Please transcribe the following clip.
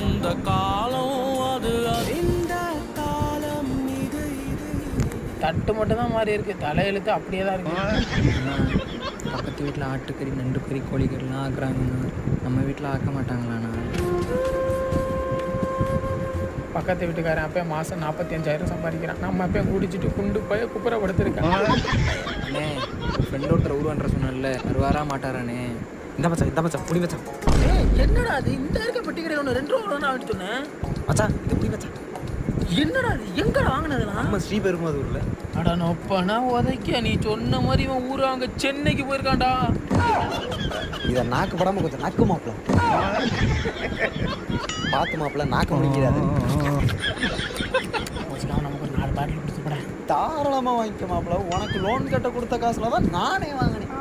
அந்த காலம் அது இந்த காலம் இது தட்டு மட்டும் தான் மாறி இருக்கு, தலையெழுத்து அப்படியே தான் இருக்கு. பக்கத்து வீட்டில் ஆட்டுக்கறி நண்டுக்கறி கோழிக்கறிலாம் ஆக்குறாங்கண்ணா, நம்ம வீட்டில் ஆக்க மாட்டாங்களாண்ணா? பக்கத்து வீட்டுக்காரன் அப்போ மாதம் 45,000 சம்பாதிக்கிறான், நம்ம அப்போ குடிச்சிட்டு குண்டு போய் குப்புறப்படுத்திருக்கான். அண்ணே ஃப்ரெண்ட் ஒருத்தர் ஊருவன்ற சொன்னல, வருவாரா மாட்டாரானே? இந்த மச்சான் புடி மச்சான். என்னடா அது இந்த இருக்க பெட்டி கடையில் ஒன்று 2 ரூபா நான் ஆகிட்டு சொன்னேன் மச்சான் இது புடி மச்சான். என்னடா அது எங்கடா வாங்கினதுலாம்? நம்ம ஸ்ரீபெரும்புதூர்ல. அடா நொப்பனா உதைக்க, நீ சொன்ன மாதிரி இவன் ஊரு அங்கே சென்னைக்கு போயிருக்கான்டா. இதை நாக்கு படாம கொஞ்சம் நாக்கு மாப்பிள பார்த்து மாப்பிள நாக்கு முடிக்கிறாது. நமக்கு ஒரு 4 பாட்டில் கொடுத்து போட தாராளமா வாங்கிக்க மாப்பிள, உனக்கு லோன் கட்ட கொடுத்த காசுல தான் நானே வாங்கினேன்.